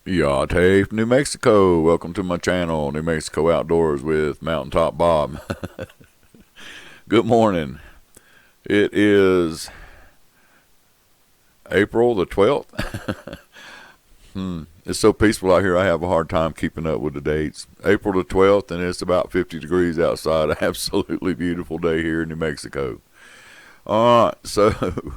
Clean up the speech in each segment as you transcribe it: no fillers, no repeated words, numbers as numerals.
Yate, New Mexico. Welcome to my channel, New Mexico Outdoors with Mountaintop Bob. Good morning. It is April the 12th. It's so peaceful out here, I have a hard time keeping up with the dates. April the 12th, and it's about 50 degrees outside. Absolutely beautiful day here in New Mexico. All right, so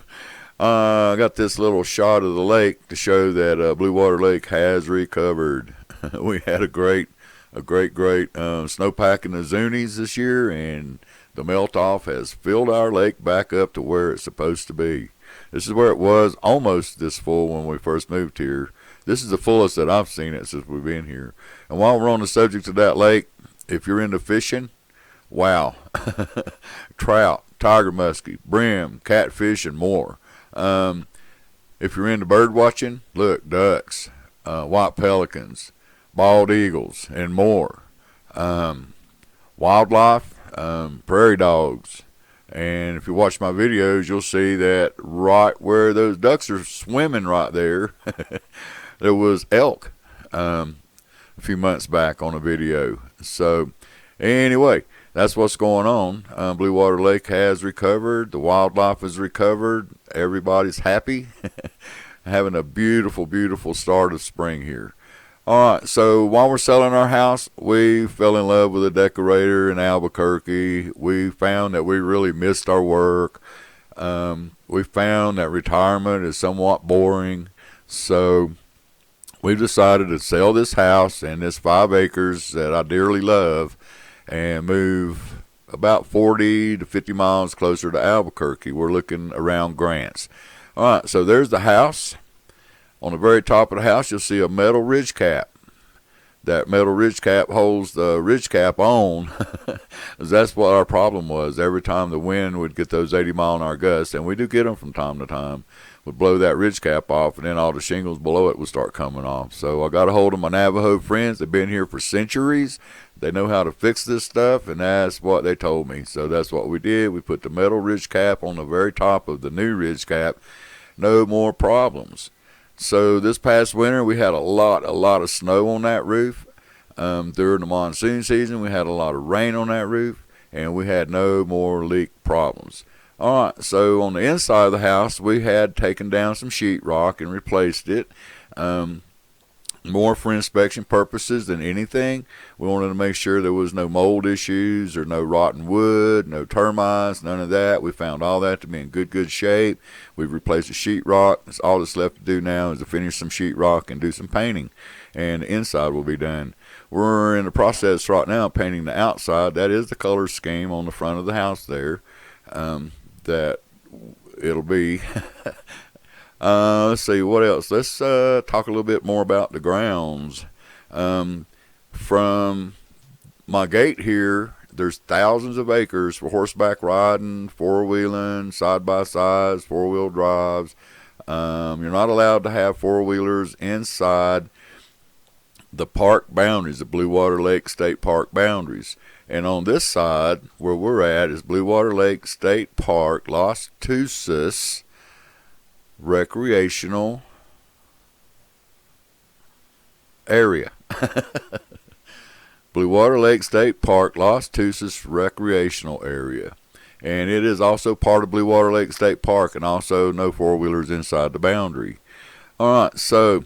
I got this little shot of the lake to show that Bluewater Lake has recovered. We had a great snowpack in the Zunies this year, and the melt off has filled our lake back up to where it's supposed to be. This is where it was almost this full when we first moved here. This is the fullest that I've seen it since we've been here. And while we're on the subject of that lake, if you're into fishing, wow. Trout, tiger muskie, brim, catfish, and more. If you're into bird watching, look, ducks, white pelicans, bald eagles, and more. Wildlife, prairie dogs. And if you watch my videos, you'll see that right where those ducks are swimming right there, there was elk a few months back on a video. So anyway, that's what's going on. Bluewater Lake has recovered. The wildlife has recovered. Everybody's happy. Having a beautiful, beautiful start of spring here. All right, so while we're selling our house, we fell in love with a decorator in Albuquerque. We found that we really missed our work. We found that retirement is somewhat boring. So we decided to sell this house and this 5 acres that I dearly love and move about 40 to 50 miles closer to Albuquerque. We're looking around Grants. All right, so there's the house. On the very top of the house, you'll see a metal ridge cap. That metal ridge cap holds the ridge cap on. That's what our problem was. Every time the wind would get those 80-mile-an-hour gusts, and we do get them from time to time, would blow that ridge cap off, and then all the shingles below it would start coming off. So I got a hold of my Navajo friends. They've been here for centuries. They know how to fix this stuff, and that's what they told me. So that's what we did. We put the metal ridge cap on the very top of the new ridge cap. No more problems. So this past winter, we had a lot of snow on that roof. During the monsoon season, we had a lot of rain on that roof, and we had no more leak problems. All right, so on the inside of the house, we had taken down some sheetrock and replaced it. More for inspection purposes than anything. We wanted to make sure there was no mold issues or no rotten wood, no termites, none of that. We found all that to be in good shape. We've replaced the sheetrock. All that's left to do now is to finish some sheetrock and do some painting, and the inside will be done. We're in the process right now of painting the outside. That is the color scheme on the front of the house there. That it'll be. Let's see, what else? Let's talk a little bit more about the grounds. From my gate here, there's thousands of acres for horseback riding, four-wheeling, side-by-sides, four-wheel drives. You're not allowed to have four-wheelers inside the park boundaries, the Bluewater Lake State Park boundaries. And on this side, where we're at, is Bluewater Lake State Park, Las Tuces recreational area. Bluewater Lake State Park, Las Tuces recreational area. And it is also part of Bluewater Lake State Park, and also no four-wheelers inside the boundary. All right, so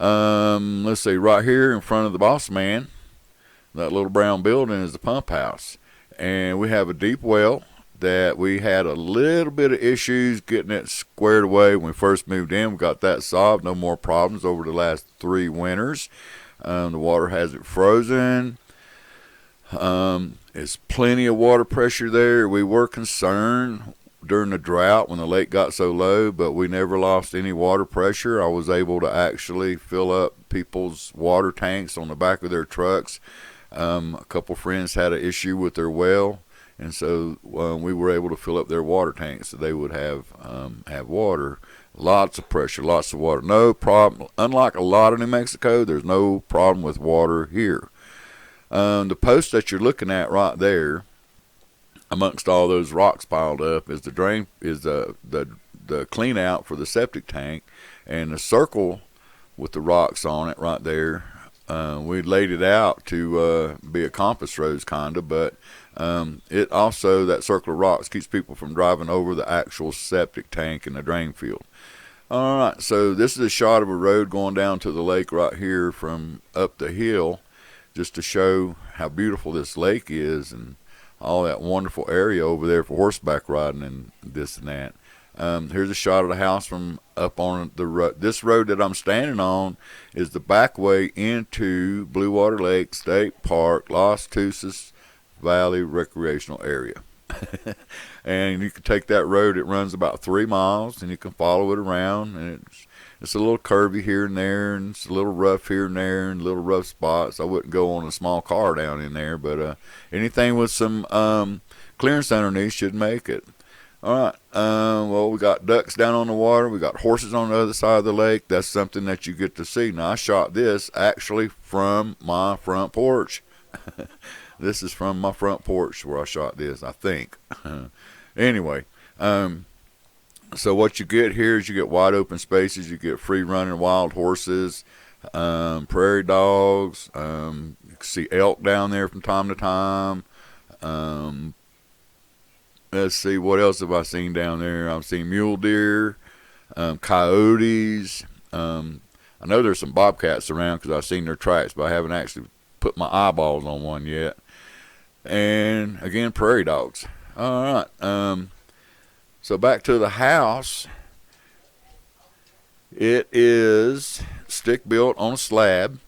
let's see, right here in front of the Boss Man, that little brown building is the pump house. And we have a deep well that we had a little bit of issues getting it squared away when we first moved in. We got that solved. No more problems over the last 3 winters. The water hasn't frozen. There's plenty of water pressure there. We were concerned during the drought when the lake got so low, but we never lost any water pressure. I was able to actually fill up people's water tanks on the back of their trucks. A couple friends had an issue with their well, and so we were able to fill up their water tanks so they would have water. Lots of pressure, lots of water. No problem. Unlike a lot of New Mexico, there's no problem with water here. The post that you're looking at right there, amongst all those rocks piled up, is the clean out for the septic tank, and the circle with the rocks on it right there. We laid it out to be a compass rose kind of, but it also, that circle of rocks keeps people from driving over the actual septic tank and the drain field. All right, so this is a shot of a road going down to the lake right here from up the hill, just to show how beautiful this lake is and all that wonderful area over there for horseback riding and this and that. Here's a shot of the house from up on the road. This road that I'm standing on is the back way into Bluewater Lake State Park, Las Tuces Valley Recreational Area. And you can take that road. It runs about 3 miles, and you can follow it around. And it's a little curvy here and there, and it's a little rough here and there, and little rough spots. I wouldn't go on a small car down in there, but anything with some clearance underneath should make it. All right. Well, we got ducks down on the water. We got horses on the other side of the lake. That's something that you get to see. Now, I shot this actually from my front porch. This is from my front porch where I shot this, I think. Anyway, so what you get here is you get wide open spaces. You get free running wild horses, prairie dogs. You can see elk down there from time to time. Let's see, what else have I seen down there? I've seen mule deer, coyotes. I know there's some bobcats around because I've seen their tracks, but I haven't actually put my eyeballs on one yet. And again, prairie dogs. All right. So back to the house. It is stick built on a slab,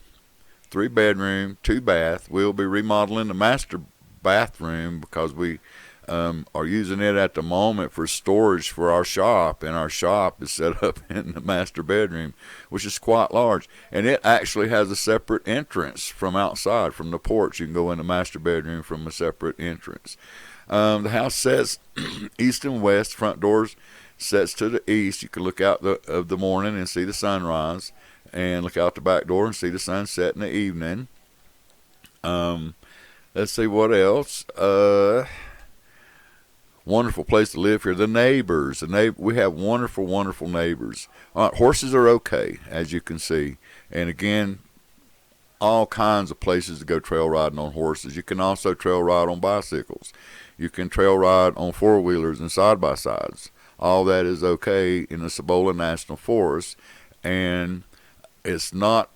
3 bedroom, 2 bath. We'll be remodeling the master bathroom because we are using it at the moment for storage for our shop, and our shop is set up in the master bedroom, which is quite large, and it actually has a separate entrance from outside, from the porch. You can go in the master bedroom from a separate entrance. The house sets east and west. Front doors sets to the east. You can look out of the morning and see the sunrise, and look out the back door and see the sunset in the evening. Let's see what else. Wonderful place to live here. The neighbors, we have wonderful, wonderful neighbors. Horses are okay, as you can see. And again, all kinds of places to go trail riding on horses. You can also trail ride on bicycles. You can trail ride on 4-wheelers and side-by-sides. All that is okay in the Cibola National Forest. And it's not,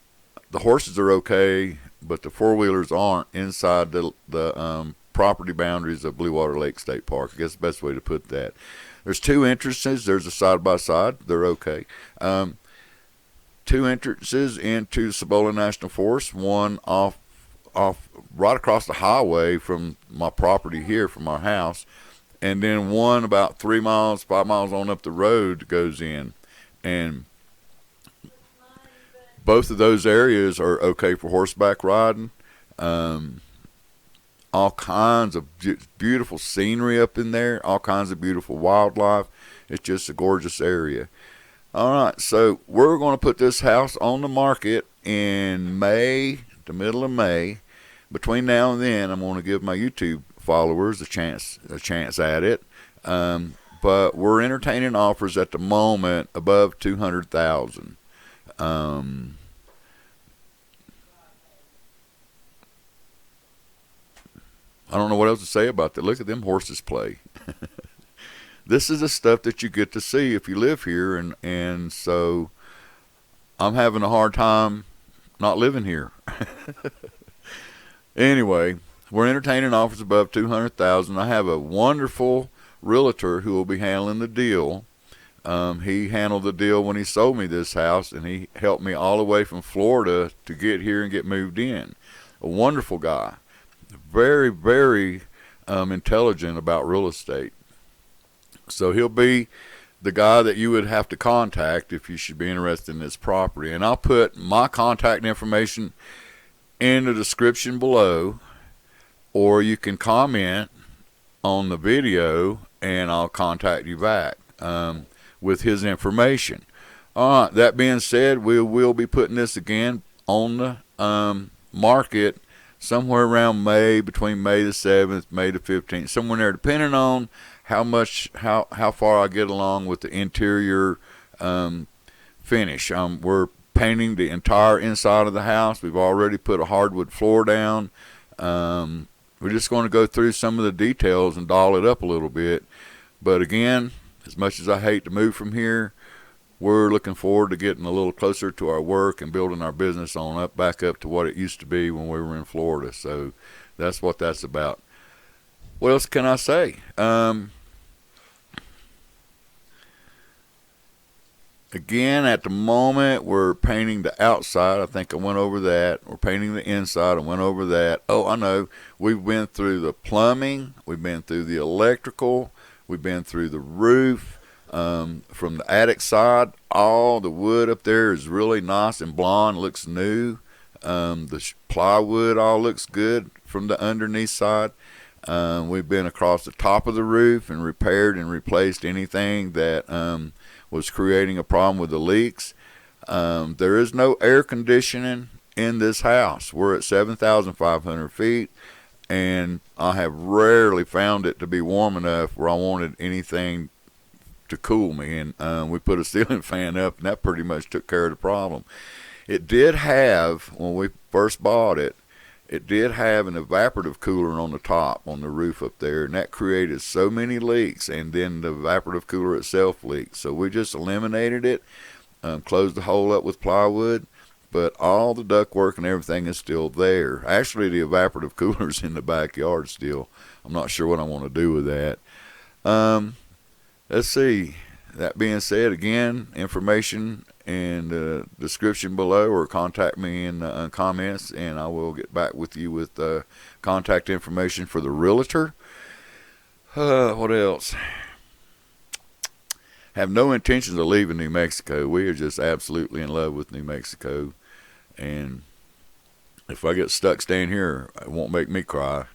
the horses are okay, but the 4-wheelers aren't inside the property boundaries of Bluewater Lake State Park. I guess the best way to put that. There's 2 entrances. There's a side-by-side. They're okay. 2 entrances into Cibola National Forest. One off right across the highway from my property here, from our house, and then one about 3 miles, 5 miles on up the road goes in. And both of those areas are okay for horseback riding. All kinds of beautiful scenery up in there, all kinds of beautiful wildlife. It's just a gorgeous area. All right, so we're going to put this house on the market in May, the middle of May. Between now and then, I'm going to give my YouTube followers a chance at it. But we're entertaining offers at the moment above $200,000. I don't know what else to say about that. Look at them horses play. This is the stuff that you get to see if you live here, and so I'm having a hard time not living here. Anyway, we're entertaining offers above $200,000. I have a wonderful realtor who will be handling the deal. He handled the deal when he sold me this house, and he helped me all the way from Florida to get here and get moved in. A wonderful guy. Very, very intelligent about real estate. So he'll be the guy that you would have to contact if you should be interested in this property. And I'll put my contact information in the description below, or you can comment on the video and I'll contact you back with his information. All right, that being said, we will be putting this again on the market somewhere around May, between May the 7th, May the 15th, somewhere there, depending on how far I get along with the interior finish. We're painting the entire inside of the house. We've already put a hardwood floor down. We're just going to go through some of the details and doll it up a little bit. But again, as much as I hate to move from here, we're looking forward to getting a little closer to our work and building our business on up back up to what it used to be when we were in Florida. So that's what that's about. What else can I say? Again, at the moment, we're painting the outside. I think I went over that. We're painting the inside. I went over that. Oh, I know. We've been through the plumbing. We've been through the electrical. We've been through the roof. From the attic side, all the wood up there is really nice and blonde. Looks new. The plywood all looks good from the underneath side. We've been across the top of the roof and repaired and replaced anything that was creating a problem with the leaks. There is no air conditioning in this house. We're at 7,500 feet, and I have rarely found it to be warm enough where I wanted anything to cool me. And we put a ceiling fan up, and that pretty much took care of the problem. It did have, when we first bought it, it did have an evaporative cooler on the top, on the roof up there, and that created so many leaks, and then the evaporative cooler itself leaked. So we just eliminated it, closed the hole up with plywood, but all the ductwork and everything is still there. Actually, the evaporative cooler's in the backyard still. I'm not sure what I want to do with that. Let's see. That being said, again, information in the description below, or contact me in the comments, and I will get back with you with contact information for the realtor. What else? Have no intentions of leaving New Mexico. We are just absolutely in love with New Mexico, and if I get stuck staying here, it won't make me cry.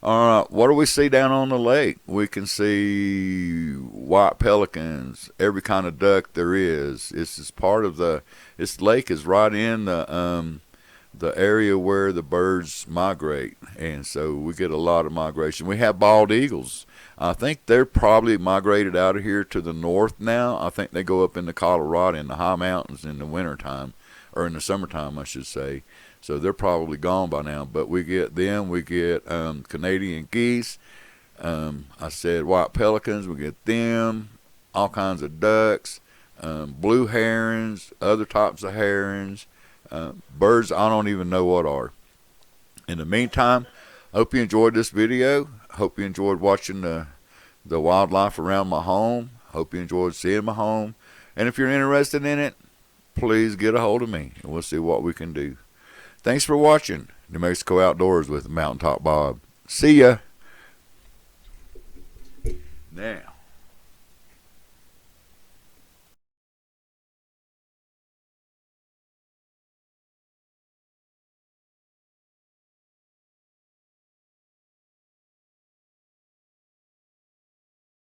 What do we see down on the lake? We can see white pelicans, every kind of duck there is. This is part of this lake is right in the area where the birds migrate, and so we get a lot of migration. We have bald eagles. I think they're probably migrated out of here to the north now. I think they go up into Colorado in the high mountains in the wintertime, or in the summertime, I should say. So they're probably gone by now, but we get them. We get Canadian geese. I said white pelicans. We get them. All kinds of ducks, blue herons, other types of herons, birds I don't even know what are. In the meantime, I hope you enjoyed this video. Hope you enjoyed watching the wildlife around my home. Hope you enjoyed seeing my home. And if you're interested in it, please get a hold of me, and we'll see what we can do. Thanks for watching New Mexico Outdoors with Mountaintop Bob. See ya. Now.